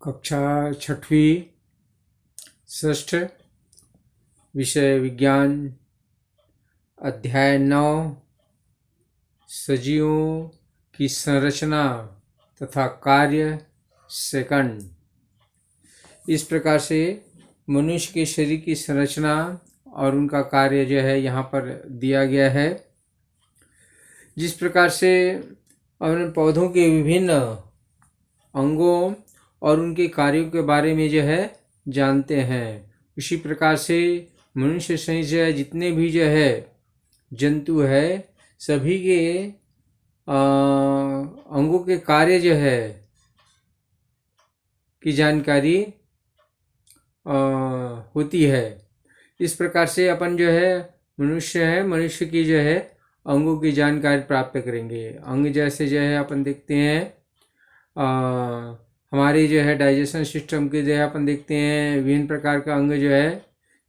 कक्षा छठवीं षष्ठ विषय विज्ञान अध्याय 9 सजीवों की संरचना तथा कार्य सेकंड। इस प्रकार से मनुष्य के शरीर की संरचना और उनका कार्य जो है यहाँ पर दिया गया है। जिस प्रकार से अपने पौधों के विभिन्न अंगों और उनके कार्यों के बारे में जो है जानते हैं, उसी प्रकार से मनुष्य सहित जो है जितने भी जो है जंतु है सभी के अंगों के कार्य जो है की जानकारी होती है। इस प्रकार से अपन जो है मनुष्य की जो है अंगों की जानकारी प्राप्त करेंगे। अंग जैसे जो है अपन देखते हैं हमारे जो है डाइजेशन सिस्टम के जो है अपन देखते हैं विभिन्न प्रकार का अंग जो है,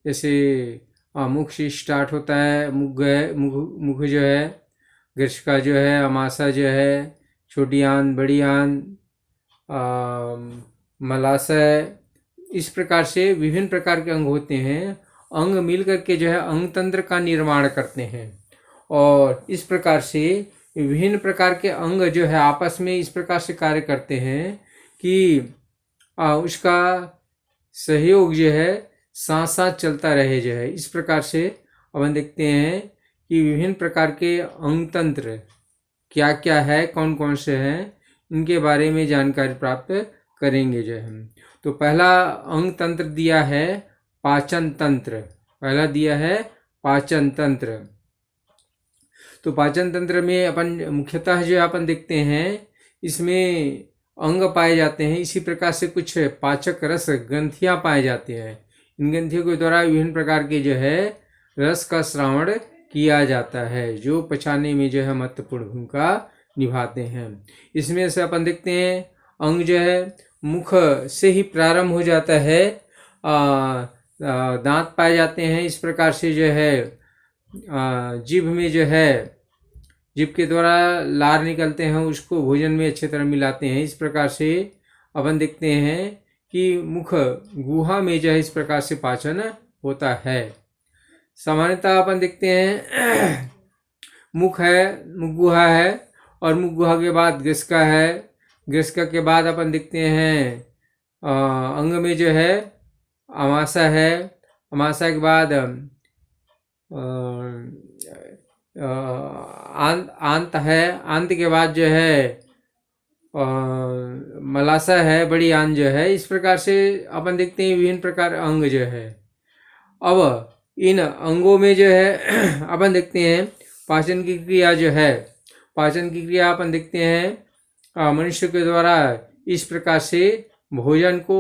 जैसे मुख से स्टार्ट होता है, मुख जो है, गृशिका जो है, अमाशय जो है, छोटी आंत, बड़ी आंत, मलाशय, इस प्रकार से विभिन्न प्रकार के अंग होते हैं। अंग मिल करके जो है अंग तंत्र का निर्माण करते हैं और इस प्रकार से विभिन्न प्रकार के अंग जो है आपस में इस प्रकार से कार्य करते हैं कि उसका सहयोग जो है साथ साथ चलता रहे जो है। इस प्रकार से अपन देखते हैं कि विभिन्न प्रकार के अंग तंत्र क्या क्या है, कौन कौन से हैं, इनके बारे में जानकारी प्राप्त करेंगे जो है। तो पहला अंग तंत्र दिया है पाचन तंत्र। पहला दिया है पाचन तंत्र। तो पाचन तंत्र में अपन मुख्यतः जो अपन देखते हैं इसमें अंग पाए जाते हैं। इसी प्रकार से कुछ पाचक रस ग्रंथियां पाए जाते हैं। इन ग्रंथियों के द्वारा विभिन्न प्रकार के जो है रस का श्रावण किया जाता है, जो पचाने में जो है महत्वपूर्ण भूमिका निभाते हैं। इसमें से अपन देखते हैं अंग जो है मुख से ही प्रारंभ हो जाता है। दांत पाए जाते हैं। इस प्रकार से जो है जीभ में जो है जीभ के द्वारा लार निकलते हैं, उसको भोजन में अच्छी तरह मिलाते हैं। इस प्रकार से अपन देखते हैं कि मुख गुहा में जो है इस प्रकार से पाचन होता है। सामान्यतः अपन देखते हैं मुख है, मुख गुहा है और मुख गुहा के बाद गृशिका है। गृशिका के बाद अपन देखते हैं अंग में जो है अमाशय है। अमाशय के बाद आंत है। आंत के बाद जो है मलाशय है, बड़ी आंत जो है। इस प्रकार से अपन देखते हैं विभिन्न प्रकार अंग जो है। अब इन अंगों में जो है अपन देखते हैं पाचन की क्रिया जो है, पाचन की क्रिया अपन देखते हैं मनुष्य के द्वारा इस प्रकार से भोजन को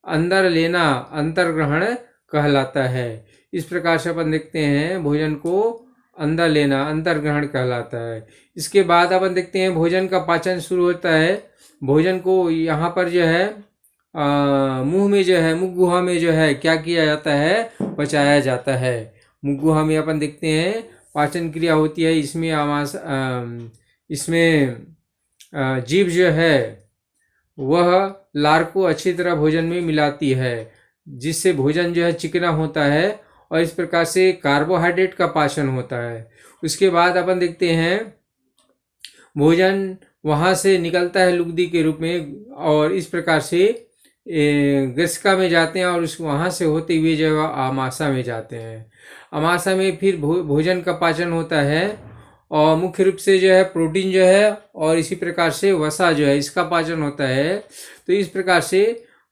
अंदर लेना अंतर्ग्रहण कहलाता है। इस प्रकार से अपन देखते हैं भोजन को अंदर लेना अंतर्ग्रहण कहलाता है। इसके बाद अपन देखते हैं भोजन का पाचन शुरू होता है। भोजन को यहाँ पर जो है मुंह में जो है मुख गुहा में जो है क्या किया जाता है, पचाया जाता है। मुख गुहा में अपन देखते हैं पाचन क्रिया होती है। इसमें जीभ जो है वह लार को अच्छी तरह भोजन में मिलाती है, जिससे भोजन जो है चिकना होता है और इस प्रकार से कार्बोहाइड्रेट का पाचन होता है। उसके बाद अपन देखते हैं भोजन वहाँ से निकलता है लुगदी के रूप में और इस प्रकार से गृशिका में जाते हैं और उस वहाँ से होते हुए जो अमाशय में जाते हैं। अमाशय में फिर भोजन का पाचन होता है और मुख्य रूप से जो है प्रोटीन जो है और इसी प्रकार से वसा जो है इसका पाचन होता है। तो इस प्रकार से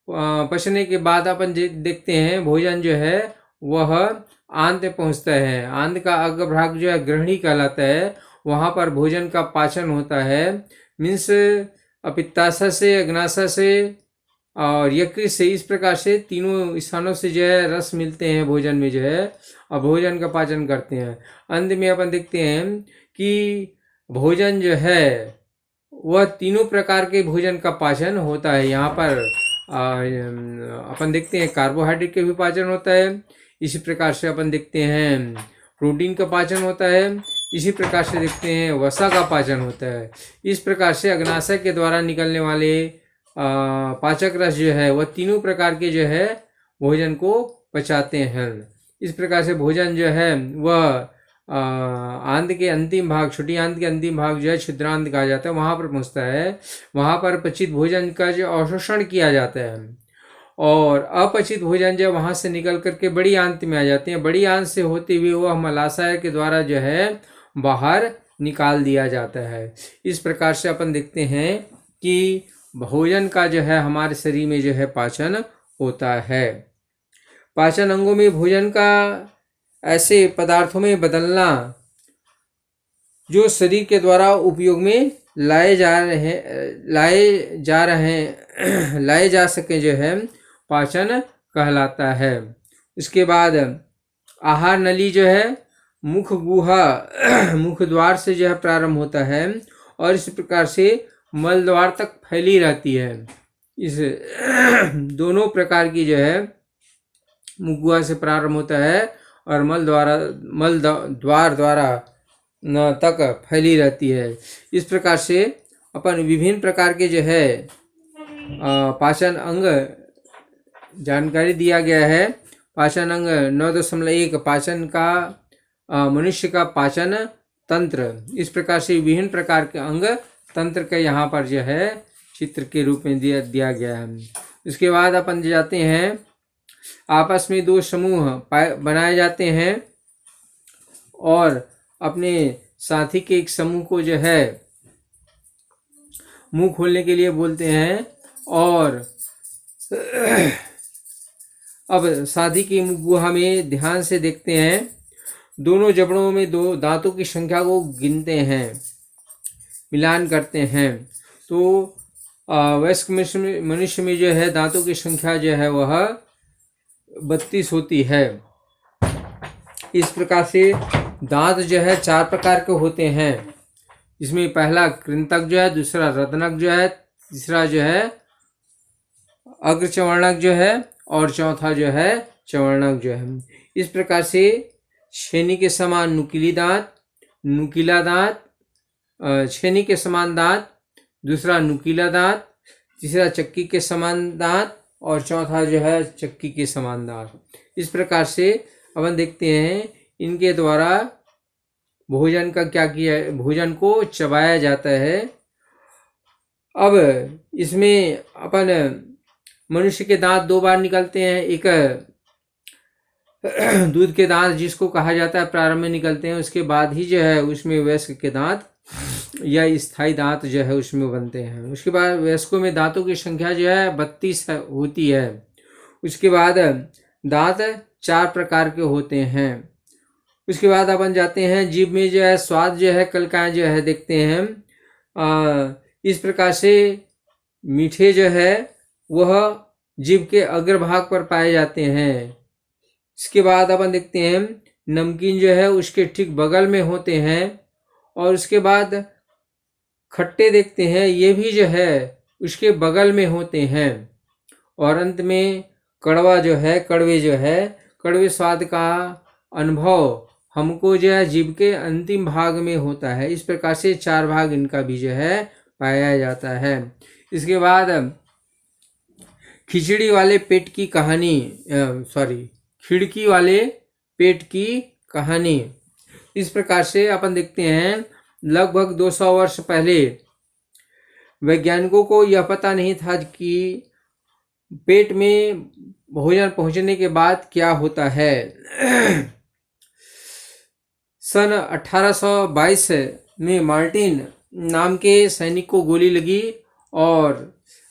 पचने के बाद अपन देखते हैं भोजन जो है वह आंत में पहुंचता है। आंत का अग्रभाग जो है ग्रहणी कहलाता है, वहाँ पर भोजन का पाचन होता है। मीन्स पित्ताशय से, अग्नाशय से और यकृत से, इस प्रकार से तीनों स्थानों से जो है रस मिलते हैं भोजन में जो है और भोजन का पाचन करते हैं। अंत में अपन देखते हैं कि भोजन जो है वह तीनों प्रकार के भोजन का पाचन होता है। यहाँ पर अपन देखते हैं कार्बोहाइड्रेट के भी पाचन होता है। इसी प्रकार से अपन देखते हैं प्रोटीन का पाचन होता है। इसी प्रकार से देखते हैं वसा का पाचन होता है। इस प्रकार से अग्नाशय के द्वारा निकलने वाले पाचक रस जो है वह तीनों प्रकार के जो है भोजन को पचाते हैं। इस प्रकार से भोजन जो है वह आंत के अंतिम भाग, छोटी आंत के अंतिम भाग जो है छिद्रांत कहा जाता है, वहां पर पहुंचता है। वहां पर पचित भोजन का जो अवशोषण किया जाता है और अपचित भोजन जो वहां से निकल करके बड़ी आंत में आ जाते हैं। बड़ी आंत से होते हुए वह मलाशय के द्वारा जो है बाहर निकाल दिया जाता है। इस प्रकार से अपन देखते हैं कि भोजन का जो है हमारे शरीर में जो है पाचन होता है। पाचन अंगों में भोजन का ऐसे पदार्थों में बदलना जो शरीर के द्वारा उपयोग में लाए जा सके जो है पाचन कहलाता है। इसके बाद आहार नली जो है मुख गुहा मुख द्वार से जो है प्रारंभ होता है और इस प्रकार से मल द्वार तक फैली रहती है। इस दोनों प्रकार की जो है मुख गुहा से प्रारंभ होता है और मल द्वार द्वारा तक फैली रहती है। इस प्रकार से अपन विभिन्न प्रकार के जो है पाचन अंग जानकारी दिया गया है। पाचन अंग 9.1 पाचन का मनुष्य का पाचन तंत्र। इस प्रकार से विभिन्न प्रकार के अंग तंत्र का यहाँ पर जो है चित्र के रूप में दिया गया है। उसके बाद अपन जाते हैं, आपस में दो समूह बनाए जाते हैं और अपने साथी के एक समूह को जो है मुंह खोलने के लिए बोलते हैं और अब साथी की मुख गुहा में ध्यान से देखते हैं। दोनों जबड़ों में दो दांतों की संख्या को गिनते हैं, मिलान करते हैं। तो वयस्क मनुष्य में जो है दांतों की संख्या जो है वह 32 होती है। इस प्रकार से दांत जो है 4 प्रकार के होते हैं। इसमें पहला कृंतक जो है, दूसरा रत्नक जो है, तीसरा जो है अग्रचवर्णक जो है और चौथा जो है चवर्णक जो है। इस प्रकार से छेनी के समान नुकीला दांत, छेनी के समान दांत, दूसरा नुकीला दांत, तीसरा चक्की के समान दांत और चौथा जो है चक्की के समान दांत। इस प्रकार से अपन देखते हैं इनके द्वारा भोजन का क्या किया, भोजन को चबाया जाता है। अब इसमें अपन मनुष्य के दांत 2 बार निकलते हैं। एक दूध के दांत जिसको कहा जाता है प्रारंभ में निकलते हैं, उसके बाद ही जो है उसमें वयस्क के दांत या स्थायी दांत जो है उसमें बनते हैं। उसके बाद वयस्कों में दांतों की संख्या जो है 32 होती है। उसके बाद दांत 4 प्रकार के होते हैं। उसके बाद अपन जाते हैं जीभ में जो है स्वाद जो है कलिकाएं जो है देखते हैं। इस प्रकार से मीठे जो है वह जीभ के अग्रभाग पर पाए जाते हैं। इसके बाद अपन देखते हैं नमकीन जो है उसके ठीक बगल में होते हैं और उसके बाद खट्टे देखते हैं, ये भी जो है उसके बगल में होते हैं और अंत में कड़वा जो है कड़वे स्वाद का अनुभव हमको जो है जीभ के अंतिम भाग में होता है। इस प्रकार से 4 भाग इनका भी जो है पाया जाता है। इसके बाद खिड़की वाले पेट की कहानी। इस प्रकार से अपन देखते हैं लगभग 200 वर्ष पहले वैज्ञानिकों को यह पता नहीं था कि पेट में भोजन पहुंचने के बाद क्या होता है। सन 1822 में मार्टिन नाम के सैनिक को गोली लगी और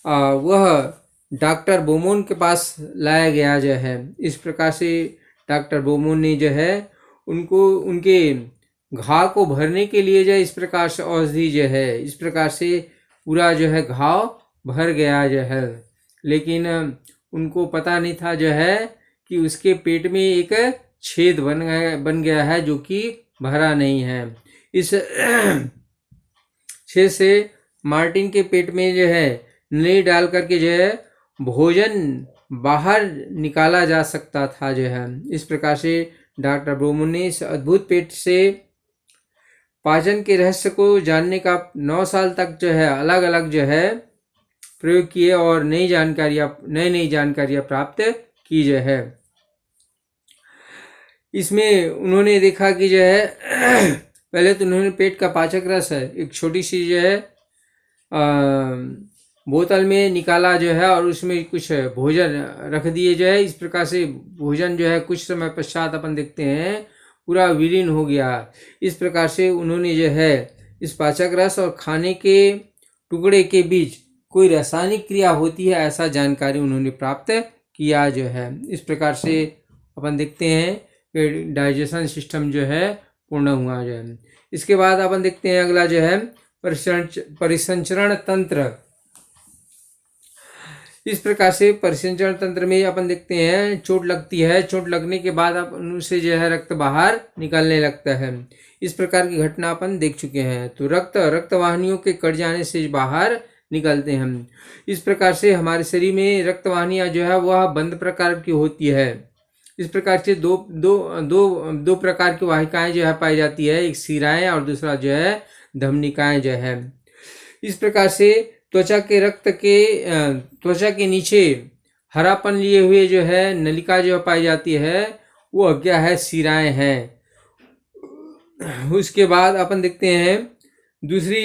वह डॉक्टर बोमोन के पास लाया गया जो है। इस प्रकार से डॉक्टर बोमोन ने जो है उनको उनके घाव को भरने के लिए जो इस प्रकार से औषधि जो है, इस प्रकार से पूरा जो है घाव भर गया जो है। लेकिन उनको पता नहीं था जो है कि उसके पेट में एक छेद बन गया है जो कि भरा नहीं है। इस छेद से मार्टिन के पेट में जो है नली डाल करके जो है भोजन बाहर निकाला जा सकता था जो है। इस प्रकार से डॉक्टर बोमोन ने इस अद्भुत पेट से पाचन के रहस्य को जानने का 9 साल तक जो है अलग अलग जो है प्रयोग किए और नई जानकारियाँ प्राप्त की जो है। इसमें उन्होंने देखा कि जो है पहले तो उन्होंने पेट का पाचक रस है एक छोटी सी जो है बोतल में निकाला जो है और उसमें कुछ भोजन रख दिए जो है। इस प्रकार से भोजन जो है कुछ समय पश्चात अपन देखते हैं पूरा विलीन हो गया। इस प्रकार से उन्होंने जो है इस पाचक रस और खाने के टुकड़े के बीच कोई रासायनिक क्रिया होती है ऐसा जानकारी उन्होंने प्राप्त किया जो है। इस प्रकार से अपन देखते हैं कि डाइजेशन सिस्टम जो है पूर्ण हुआ जो है। इसके बाद अपन देखते हैं अगला जो है परिसंचरण तंत्र। इस प्रकार से परिसंचरण तंत्र में अपन देखते हैं चोट लगती है, चोट लगने के बाद अपन उसे जो है रक्त बाहर निकलने लगता है। इस प्रकार की घटना अपन देख चुके हैं। तो रक्त वाहिनियों के कट जाने से बाहर निकलते हैं। इस प्रकार से हमारे शरीर में रक्त वाहिनियाँ जो है वह बंद प्रकार की होती है। इस प्रकार से दो प्रकार की वाहिकाएं जो है पाई जाती है, एक शिराएं और दूसरा जो है धमनिकाएं जो है। इस प्रकार से त्वचा के नीचे हरापन लिए हुए जो है नलिका जो पाई जाती है वो क्या है, शिराएं हैं। उसके बाद अपन देखते हैं दूसरी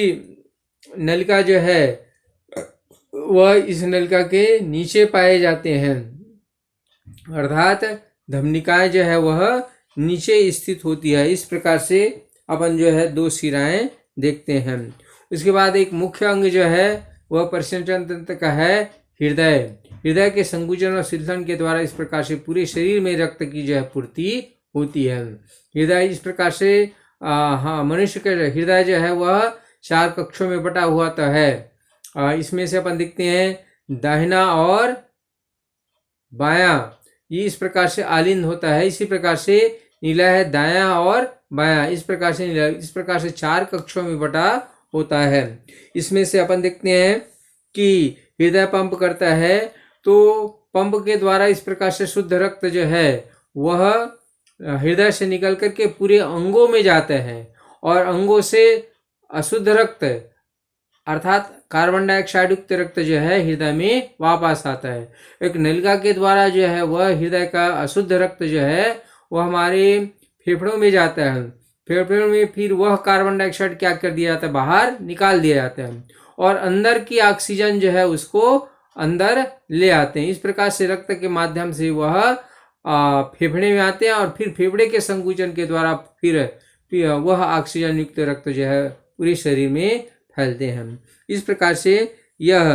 नलिका जो है वह इस नलिका के नीचे पाए जाते हैं, अर्थात धमनिकाएं जो है वह नीचे स्थित होती है। इस प्रकार से अपन जो है दो शिराएं देखते हैं। उसके बाद एक मुख्य अंग जो है वह परिसंचरण तंत्र का है हृदय। हृदय के संकुचन और शिथिलन के द्वारा इस प्रकार से पूरे शरीर में रक्त की जो है पूर्ति होती है। हृदय इस प्रकार से मनुष्य का हृदय जो है वह 4 कक्षों में बटा हुआ तो है। इसमें से अपन देखते हैं दाहिना और बायां, ये इस प्रकार से आलिंद होता है। इसी प्रकार से नीला है दायां और बायां, इस प्रकार से 4 कक्षों में बटा होता है। इसमें से अपन देखते हैं कि हृदय पंप करता है, तो पंप के द्वारा इस प्रकार से शुद्ध रक्त जो है वह हृदय से निकल करके पूरे अंगों में जाते हैं और अंगों से अशुद्ध रक्त अर्थात कार्बन डाइऑक्साइड युक्त रक्त जो है हृदय में वापस आता है। एक नलिका के द्वारा जो है वह हृदय का अशुद्ध रक्त जो है वह हमारे फेफड़ों में जाता है। फेफड़ों में फिर वह कार्बन डाइऑक्साइड क्या कर दिया जाता है, बाहर निकाल दिया जाता है और अंदर की ऑक्सीजन जो है उसको अंदर ले आते हैं। इस प्रकार से रक्त के माध्यम से वह फेफड़े में आते हैं और फिर फेफड़े के संकुचन के द्वारा फिर वह ऑक्सीजन युक्त रक्त जो है पूरे शरीर में फैलते हैं। इस प्रकार से यह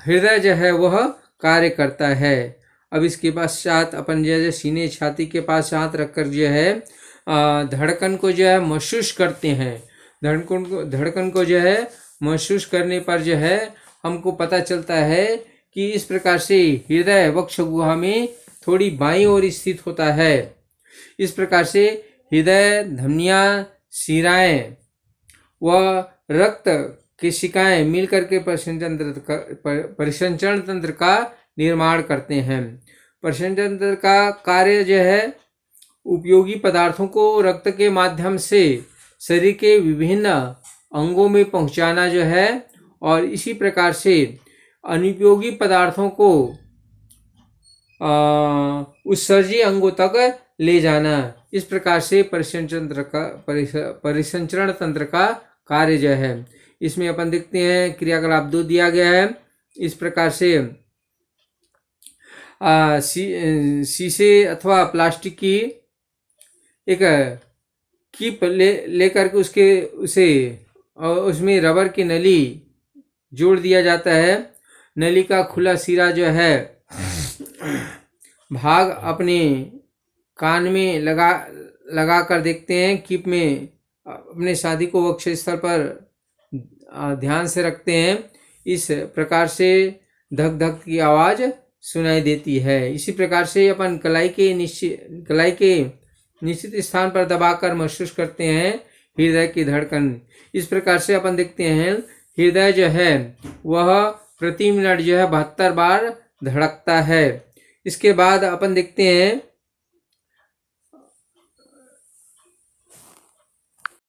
हृदय जो है वह कार्य करता है। अब इसके पश्चात अपन जैसे सीने छाती के पास हाथ रखकर जो है धड़कन को जो है महसूस करते हैं। धड़कन को जो है महसूस करने पर जो है हमको पता चलता है कि इस प्रकार से हृदय वक्ष गुहा में थोड़ी बाईं ओर स्थित होता है। इस प्रकार से हृदय, धमनियां, शिराएं व रक्त केशिकाएं मिलकर के परिसंचरण तंत्र का निर्माण करते हैं। परिसंचरण तंत्र का कार्य जो है उपयोगी पदार्थों को रक्त के माध्यम से शरीर के विभिन्न अंगों में पहुंचाना जो है और इसी प्रकार से अनुपयोगी पदार्थों को उत्सर्जी अंगों तक ले जाना। इस प्रकार से परिसंचरण तंत्र का कार्य जो है। इसमें अपन देखते हैं क्रियाकलाप 2 दिया गया है। इस प्रकार से शीशे अथवा प्लास्टिक की एक कीप लेकर के उसमें रबर की नली जोड़ दिया जाता है। नली का खुला सिरा जो है भाग अपने कान में लगा कर देखते हैं। कीप में अपने शादी को वक्ष स्थल पर ध्यान से रखते हैं। इस प्रकार से धक धक की आवाज़ सुनाई देती है। इसी प्रकार से अपन कलाई के निश्चित स्थान पर दबाकर महसूस करते हैं हृदय की धड़कन। इस प्रकार से अपन देखते हैं हृदय जो है वह प्रति मिनट जो है 72 बार धड़कता है। इसके बाद अपन देखते हैं